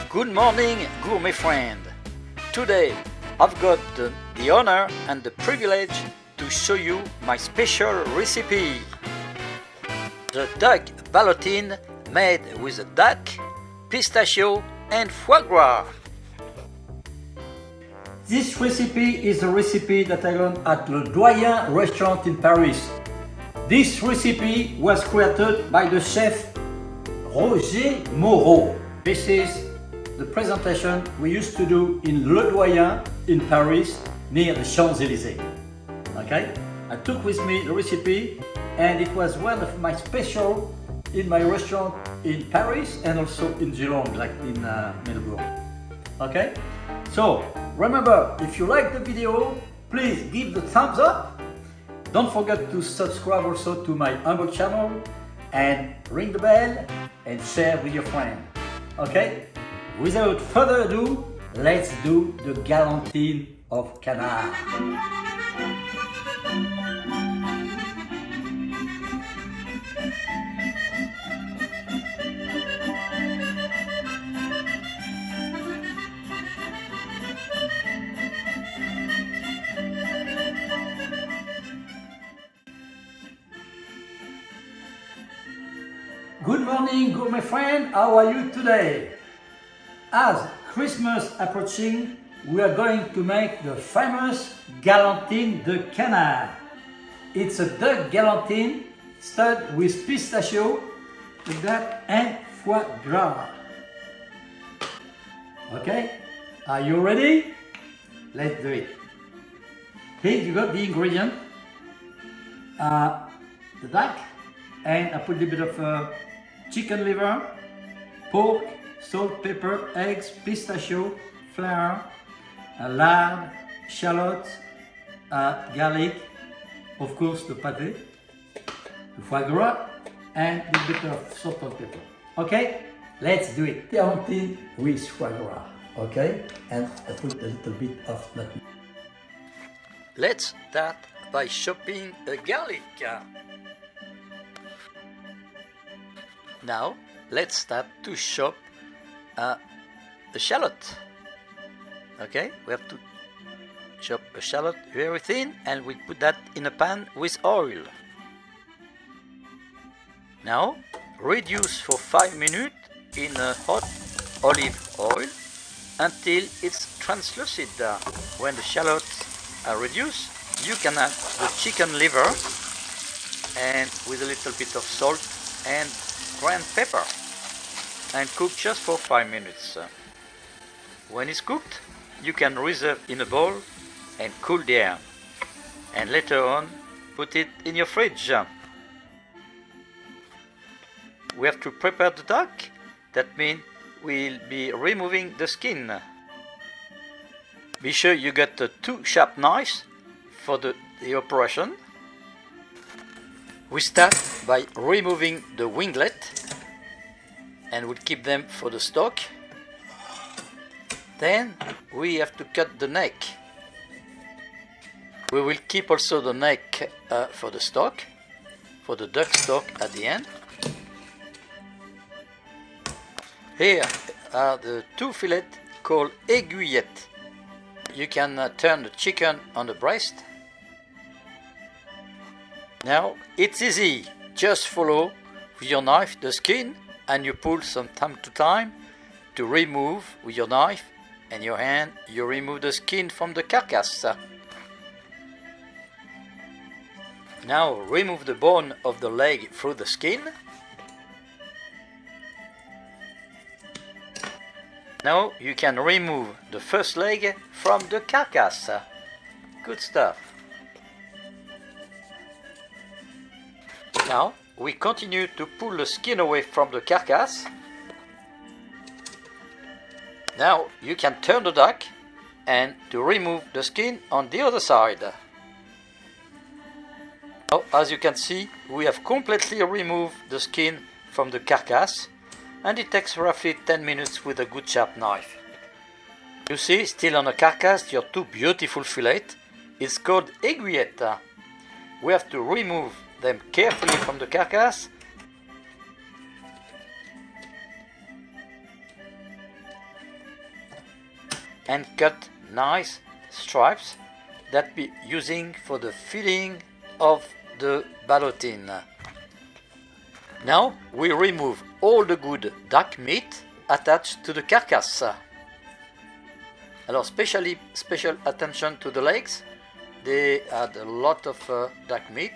Good morning, gourmet friend. Today I've got the honor and the privilege to show you my special recipe. The duck ballotine made with a duck, pistachio and foie gras. This recipe is a recipe that I learned at Le Doyen restaurant in Paris. This recipe was created by the chef Roger Moreau. This is the presentation we used to do in Le Doyen in Paris near the Champs-Élysées. Okay? I took with me the recipe and it was one of my special in my restaurant in Paris and also in Geelong, like in Melbourne. Okay? So remember, if you like the video, please give the thumbs up. Don't forget to subscribe also to my humble channel and ring the bell and share with your friend. Okay? Without further ado, let's do the Galantine of Canard. Good morning, gourmet friend. How are you today? As Christmas approaching, we are going to make the famous Galantine De Canard. It's a duck galantine stuffed with pistachio, like that, and foie gras. Okay, are you ready? Let's do it. Here you got the ingredient, the duck, and I put a bit of chicken liver, pork, salt, pepper, eggs, pistachio, flour, lard, shallots, garlic, of course the pâté, the foie gras, and a bit of salt and pepper. Okay, let's do it. Galantine with foie gras. Okay, and I put a little bit of nutmeg. Let's start by chopping the garlic. Now let's start to chop the shallot. Okay, we have to chop a shallot very thin and we put that in a pan with oil. Now reduce for 5 minutes in a hot olive oil until it's translucid. When the shallots are reduced, you can add the chicken liver and with a little bit of salt and ground pepper and cook just for 5 minutes. When it's cooked, you can reserve in a bowl and cool down, and later on put it in your fridge. We have to prepare the duck. That means we'll be removing the skin. Be sure you get the 2 sharp knives for the operation. We start by removing the winglet and we'll keep them for the stock. Then we have to cut the neck. We will keep also the neck for the stock, for the duck stock at the end. Here are the 2 fillets called aiguillettes. You can turn the chicken on the breast. Now it's easy, just follow with your knife the skin and you pull from time to time to remove with your knife and your hand, you remove the skin from the carcass. Now remove the bone of the leg through the skin. Now you can remove the first leg from the carcass. Good stuff. Now we continue to pull the skin away from the carcass. Now you can turn the duck and to remove the skin on the other side. Now, as you can see, we have completely removed the skin from the carcass and it takes roughly 10 minutes with a good sharp knife. You see, still on the carcass, your 2 beautiful fillets. It's called aiguillettes. We have to remove them carefully from the carcass and cut nice stripes that we using for the filling of the ballotine. Now we remove all the good duck meat attached to the carcass. Alors special attention to the legs. They had a lot of duck meat.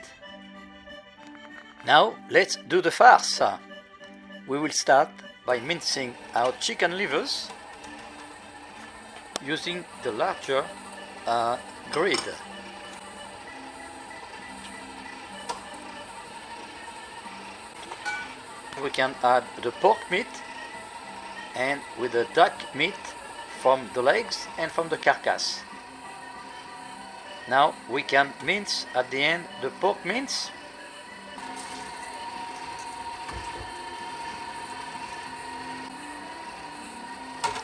Now let's do the farce. We will start by mincing our chicken livers using the larger grid. We can add the pork meat and with the duck meat from the legs and from the carcass. Now we can mince at the end the pork mince.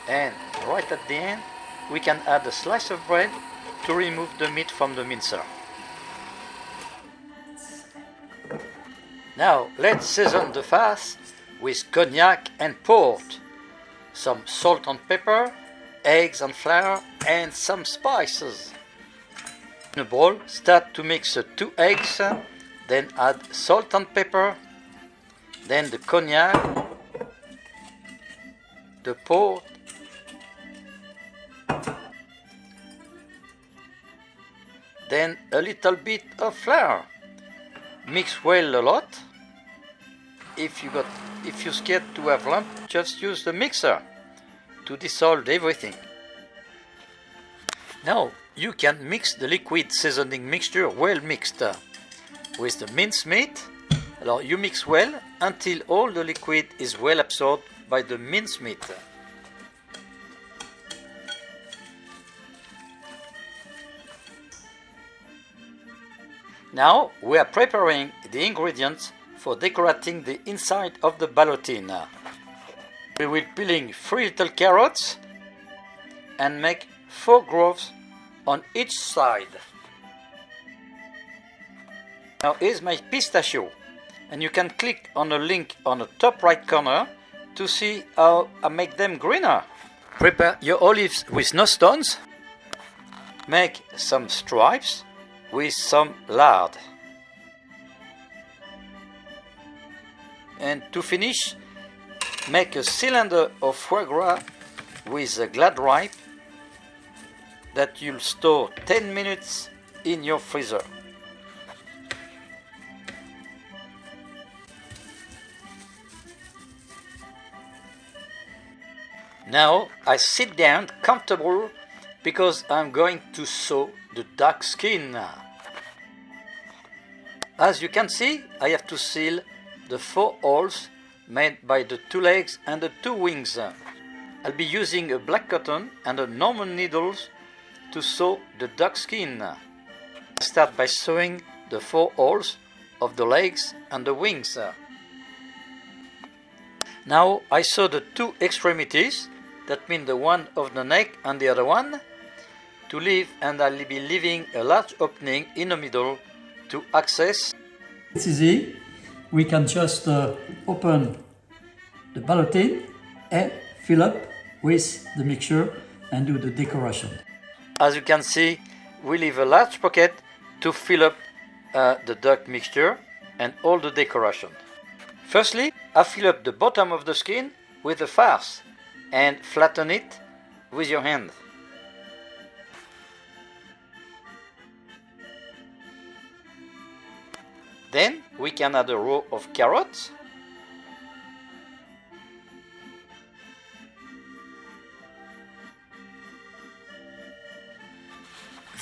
And right at the end we can add a slice of bread to remove the meat from the mincer. Now let's season the farce with cognac and port, some salt and pepper, eggs and flour, and some spices. In a bowl, start to mix the 2 eggs, then add salt and pepper, then the cognac, the port, then a little bit of flour. Mix well a lot. If you're scared to have lump, just use the mixer to dissolve everything. Now you can mix the liquid seasoning mixture well mixed with the mince meat. Alors you mix well until all the liquid is well absorbed by the mince meat. Now we are preparing the ingredients for decorating the inside of the ballotine. We will peeling 3 little carrots and make 4 grooves on each side. Now here's my pistachio, and you can click on the link on the top right corner to see how I make them greener. Prepare your olives with no stones. Make some stripes with some lard. And to finish, make a cylinder of foie gras with a glad ripe that you'll store 10 minutes in your freezer. Now I sit down comfortable because I'm going to sew the duck skin. As you can see, I have to seal the 4 holes made by the 2 legs and the 2 wings. I'll be using a black cotton and a normal needles to sew the duck skin. I start by sewing the 4 holes of the legs and the wings. Now I sew the 2 extremities, that means the one of the neck and the other one, to leave, and I'll be leaving a large opening in the middle to access. It's easy. We can just open the ballotine and fill up with the mixture and do the decoration. As you can see, we leave a large pocket to fill up the duck mixture and all the decoration. Firstly, I fill up the bottom of the skin with the farce and flatten it with your hand. Then we can add a row of carrots,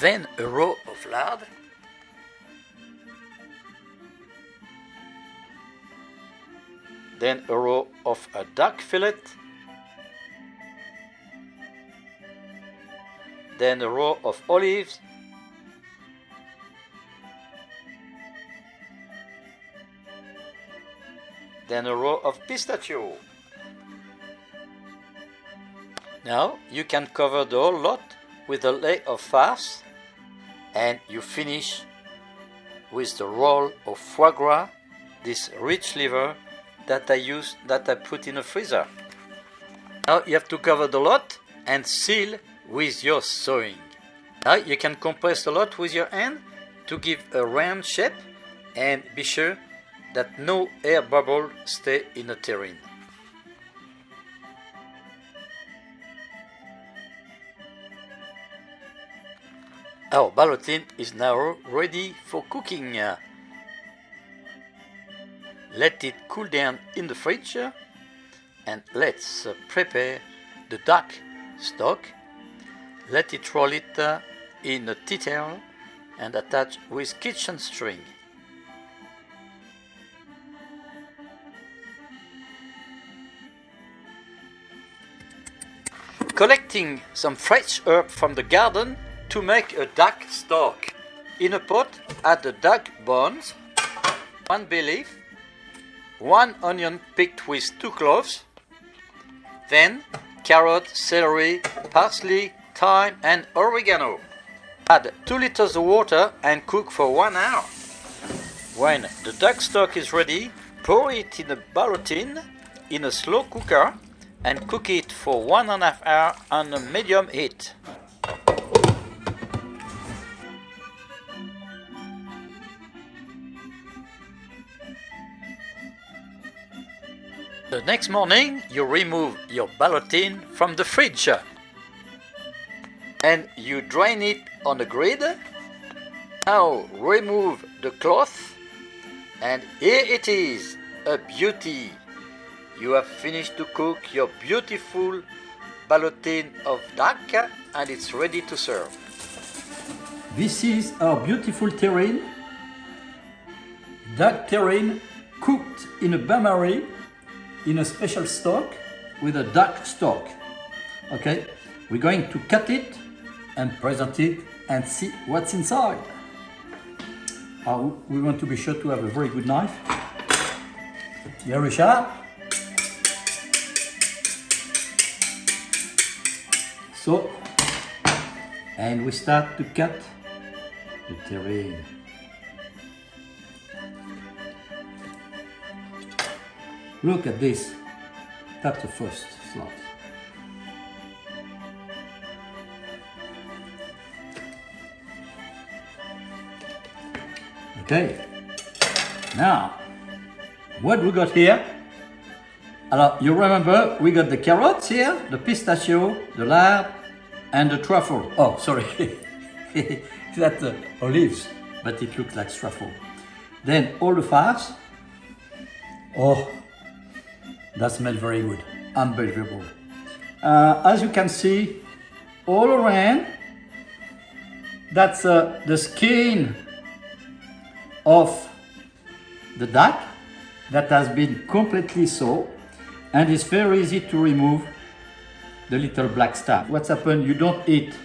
then a row of lard, then a row of a duck fillet, then a row of olives, then a row of pistachio. Now you can cover the whole lot with a layer of farce, and you finish with the roll of foie gras, this rich liver that I put in a freezer. Now you have to cover the lot and seal with your sewing. Now you can compress a lot with your hand to give a round shape, and be sure that no air bubble stay in the terrine. Our ballotine is now ready for cooking. Let it cool down in the fridge, and let's prepare the duck stock. Let it roll it in a tea towel and attach with kitchen string. Collecting some fresh herb from the garden to make a duck stock. In a pot, add the duck bones, 1 bay leaf, 1 onion picked with 2 cloves, then carrot, celery, parsley, thyme and oregano. Add 2 liters of water and cook for 1 hour. When the duck stock is ready, pour it in a ballotine in a slow cooker and cook it for 1.5 hours on a medium heat. The next morning, you remove your ballotine from the fridge and you drain it on a grid. Now remove the cloth, and here it is, a beauty. You have finished to cook your beautiful ballotine of duck and it's ready to serve. This is our beautiful terrine, duck terrine cooked in a bain-marie in a special stock with a duck stock. Okay, we're going to cut it and present it and see what's inside. We want to be sure to have a very good knife. Very sharp. So, and we start to cut the terrine. Look at this. That's the first slot. Okay, now what we got here? Alors, you remember we got the carrots here, the pistachio, the lard, and the truffle. Oh, sorry, that's olives, but it looks like truffle. Then all the farce. Oh, that smells very good, unbelievable. As you can see, all around, that's the skin of the duck that has been completely soaked, and it's very easy to remove the little black stuff. What's happened, you don't eat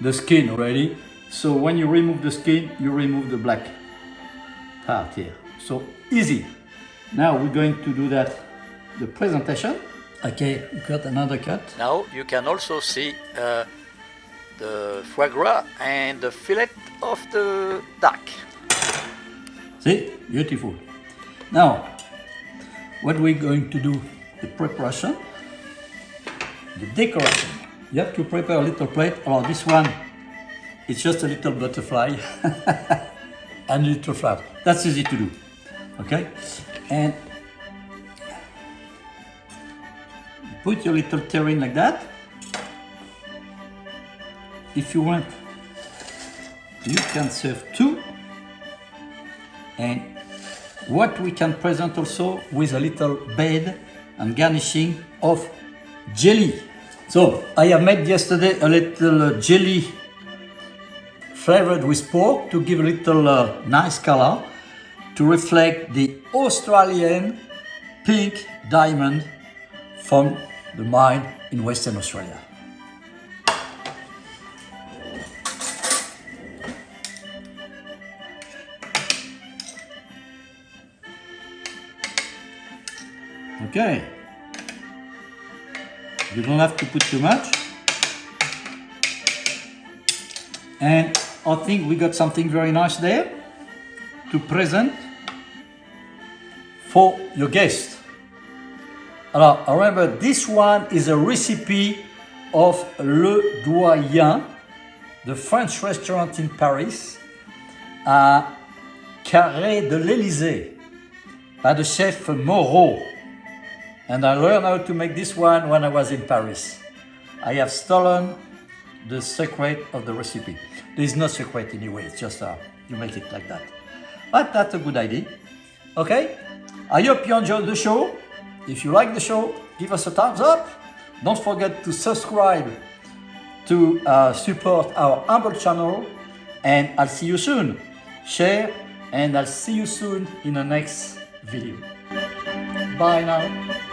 the skin already, so when you remove the skin, you remove the black part here. So easy. Now we're going to do that, the presentation. Okay, we got another cut. Now you can also see the foie gras and the fillet of the duck. See, beautiful. Now, what we're going to do, the preparation, the decoration. You have to prepare a little plate. Oh, this one, it's just a little butterfly and a little flower. That's easy to do, okay? And put your little terrine like that. If you want, you can serve 2. And what we can present also with a little bed and garnishing of jelly. So I have made yesterday a little jelly flavored with pork to give a little nice color to reflect the Australian pink diamond from the mine in Western Australia. Okay, you don't have to put too much. And I think we got something very nice there to present for your guest. Alors, remember, this one is a recipe of Le Doyen, the French restaurant in Paris, Carré de l'Élysée, by the chef Moreau. And I learned how to make this one when I was in Paris. I have stolen the secret of the recipe. There's no secret anyway, it's just you make it like that. But that's a good idea. Okay, I hope you enjoyed the show. If you like the show, give us a thumbs up. Don't forget to subscribe to support our humble channel. And I'll see you soon. Share, and I'll see you soon in the next video. Bye now.